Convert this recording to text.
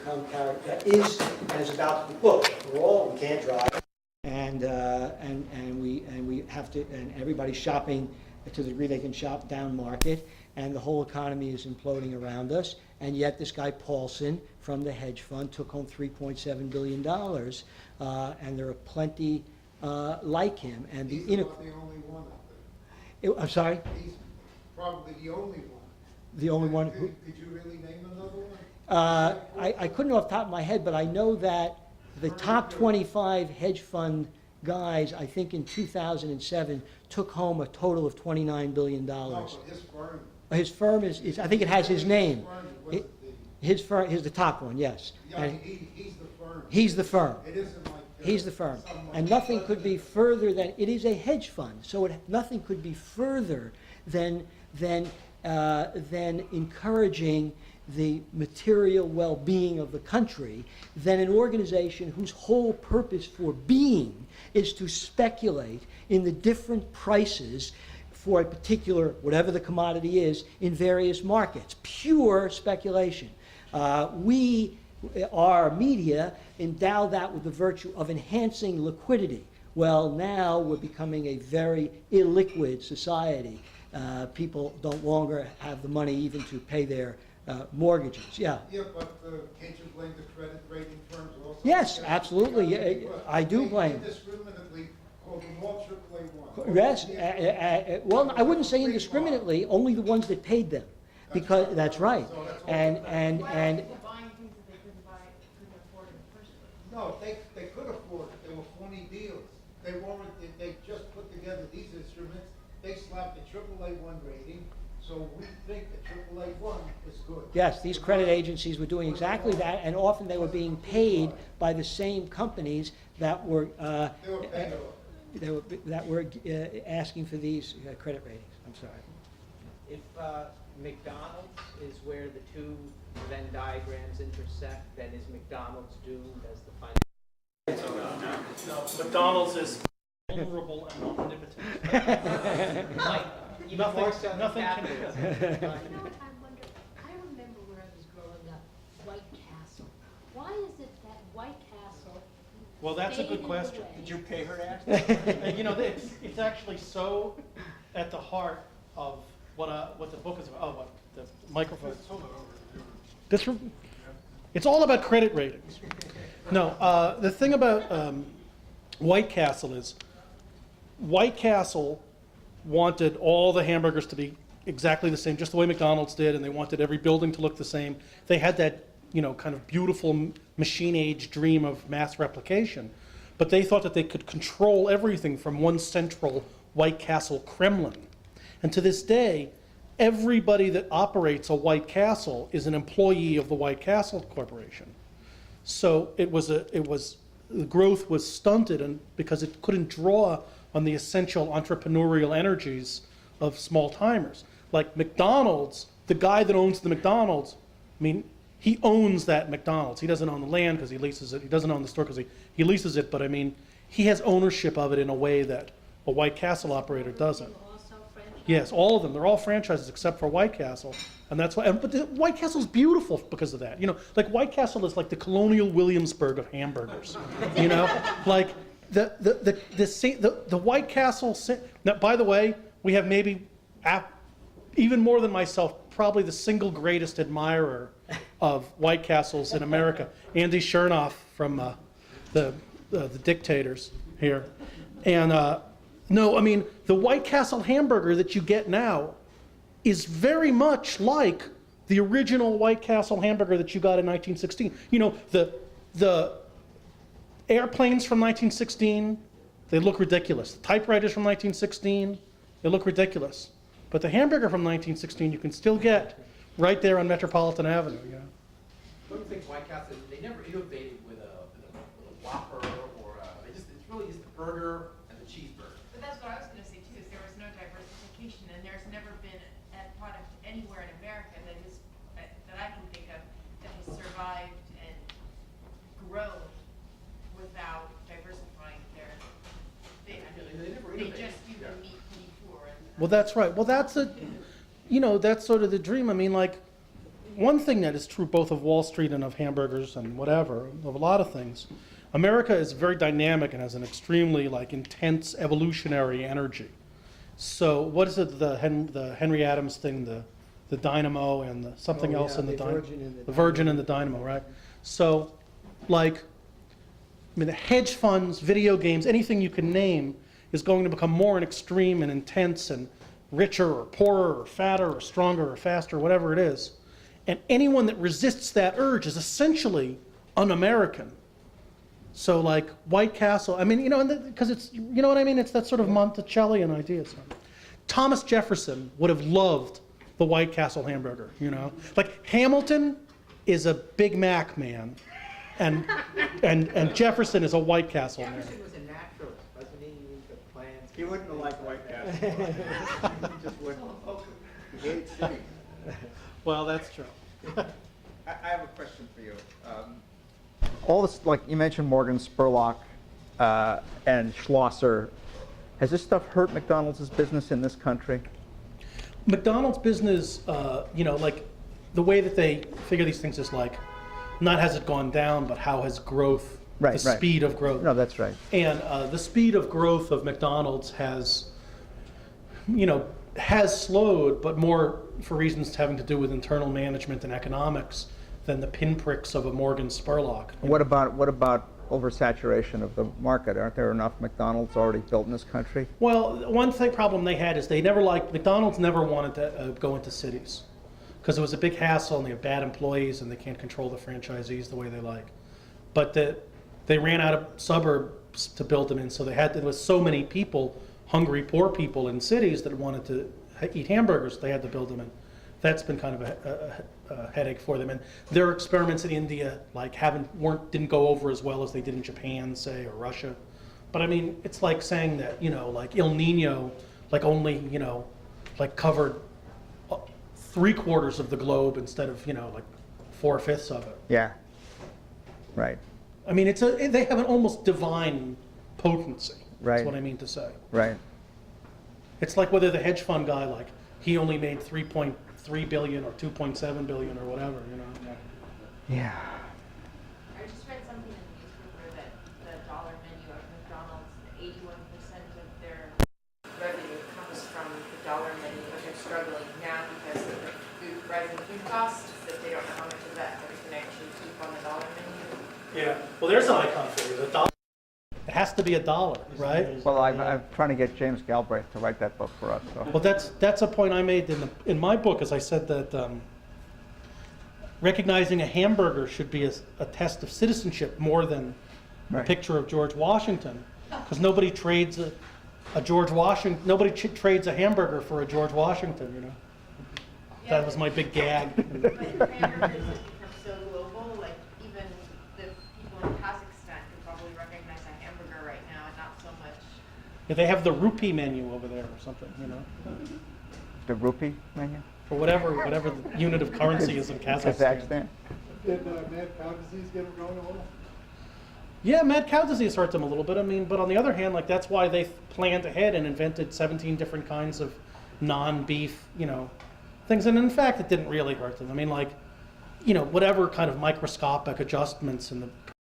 become character that is and is about to be. Look, we can't drive, and we have to, and everybody's shopping to the degree they can shop down market, and the whole economy is imploding around us. And yet, this guy Paulson from the hedge fund took home $3.7 billion, and there are plenty like him. And he's the only one out there. I'm sorry. He's probably the only one. The only one who. Did you really name another one? I couldn't off the top of my head, but I know that the top 25 hedge fund guys, I think in 2007, took home a total of $29 billion. No, but his firm. His firm is I think it has his name. His firm is the top one, yes. Yeah, And he's the firm. he's the firm. It isn't like He's the firm. And nothing could be further than, it is a hedge fund, so nothing could be further than encouraging the material well-being of the country than an organization whose whole purpose for being is to speculate in the different prices for a particular, whatever the commodity is, in various markets. Pure speculation. Our media endow that with the virtue of enhancing liquidity. Well, now we're becoming a very illiquid society. People don't longer have the money even to pay their mortgages. Yeah. Yeah, but can't you blame the credit rating firms also? Yes, absolutely. I do blame. They indiscriminately called them all AAA1. Yes. Well, I wouldn't say indiscriminately. Only the ones that paid them, because that's right. And no, they could afford it. They were phony deals. They just put together these instruments. They slapped a AAA1 rating, so we think the AAA1 is good. yes, these credit agencies were doing exactly that, and often they were being paid by the same companies that were asking for these credit ratings. I'm sorry. If McDonald's is where the two Venn diagrams intersect, then is McDonald's doomed as the final? No, McDonald's is vulnerable and omnipotent. Nothing can do it. You know what I wonder? I remember when I was growing up, White Castle. Why is it that White Castle? Well, that's a faded good question. away? Did you pay her to ask? You know, it's actually so at the heart of what the book is about. Oh, what the microphone. This room? It's all about credit ratings. No, the thing about White Castle is White Castle wanted all the hamburgers to be exactly the same, just the way McDonald's did, and they wanted every building to look the same. They had that, kind of beautiful machine-age dream of mass replication, but they thought that they could control everything from one central White Castle Kremlin. And to this day, everybody that operates a White Castle is an employee of the White Castle Corporation. So the growth was stunted, and because it couldn't draw on the essential entrepreneurial energies of small timers. Like McDonald's, the guy that owns the McDonald's, he owns that McDonald's. He doesn't own the land because he leases it. He doesn't own the store because he leases it, but he has ownership of it in a way that a White Castle operator doesn't. Yes, all of them. They're all franchises except for White Castle, and that's why. But White Castle's beautiful because of that. Like White Castle is like the colonial Williamsburg of hamburgers. Like the White Castle. Now, by the way, we have maybe even more than myself, probably the single greatest admirer of White Castles in America, Andy Chernoff from the Dictators here, and. No, the White Castle hamburger that you get now is very much like the original White Castle hamburger that you got in 1916. The airplanes from 1916, they look ridiculous. The typewriters from 1916, they look ridiculous. But the hamburger from 1916 you can still get right there on Metropolitan Avenue. Don't you think White Castle, they never innovated with a Whopper or it's really just the burger and the cheeseburger. But that's what I was going to say too, is there was no diversification, and there's never been a product anywhere in America that I can think of that has survived and grown without diversifying their thing. They just do the meat before. Well, that's right. Well, that's sort of the dream. one thing that is true both of Wall Street and of hamburgers and whatever, of a lot of things, America is very dynamic and has an extremely like intense evolutionary energy. So what is it, the Henry Adams thing, the dynamo and the something else in the dynamo? The Virgin and the dynamo, right? So like, I mean, the hedge funds, video games, anything you can name is going to become more and extreme and intense and richer or poorer or fatter or stronger or faster, whatever it is. And anyone that resists that urge is essentially un-American. So like White Castle, I mean, you know, because it's, you know what I mean? It's that sort of Monticellian idea. So. Thomas Jefferson would have loved the White Castle hamburger, you know? Like Hamilton is a Big Mac man, and Jefferson is a White Castle man. Jefferson was a naturalist, wasn't he? He used the plants. He wouldn't have liked White Castle. He just wouldn't. He hates city. Well, that's true. I have a question for you. All this, like you mentioned, Morgan Spurlock and Schlosser. Has this stuff hurt McDonald's business in this country? McDonald's business, you know, like the way that they figure these things is like, not has it gone down, but how has growth, the speed of growth. No, that's right. And the speed of growth of McDonald's has, you know, has slowed, but more for reasons having to do with internal management and economics than the pinpricks of a Morgan Spurlock. What about oversaturation of the market? Aren't there enough McDonald's already built in this country? Well, one problem they had is McDonald's never wanted to go into cities because it was a big hassle and they have bad employees and they can't control the franchisees the way they like. But they ran out of suburbs to build them in, so there was so many people, hungry, poor people in cities that wanted to eat hamburgers, they had to build them in. That's been kind of a headache for them. And their experiments in India like didn't go over as well as they did in Japan, say, or Russia. But I mean, it's like saying that, you know, like El Nino, like only, you know, like covered 3/4 of the globe instead of, you know, like 4/5 of it. Yeah. Right. I mean, they have an almost divine potency. Right. That's what I mean to say. Right. It's like whether the hedge fund guy, like, he only made 3.3 billion or 2.7 billion or whatever, you know. Yeah. I just read something in the newspaper that the dollar menu at McDonald's, 81% of their revenue comes from the dollar menu, but they're struggling now because of the rising food costs, that they don't know how much of that they can actually keep on the dollar menu. Yeah. Well, there's an icon for you. The dollar. It has to be $1, right? Well, I'm trying to get James Galbraith to write that book for us. So. Well, that's a point I made in my book, as I said that recognizing a hamburger should be a test of citizenship more than a picture of George Washington, because nobody trades nobody trades a hamburger for a George Washington, you know. Yeah, That was my big gag. But hamburgers have become so global, like even the people in Kazakhstan could probably recognize a hamburger right now and not so much. Yeah, they have the rupee menu over there or something, you know, The rupee menu? or whatever the unit of currency is in Kazakhstan. Kazakhstan? Did mad cow disease get them going a little? Yeah, mad cow disease hurt them a little bit. I mean, but on the other hand, like that's why they planned ahead and invented 17 different kinds of non-beef, you know, things. And in fact, it didn't really hurt them. I mean, like, you know, whatever kind of microscopic adjustments in the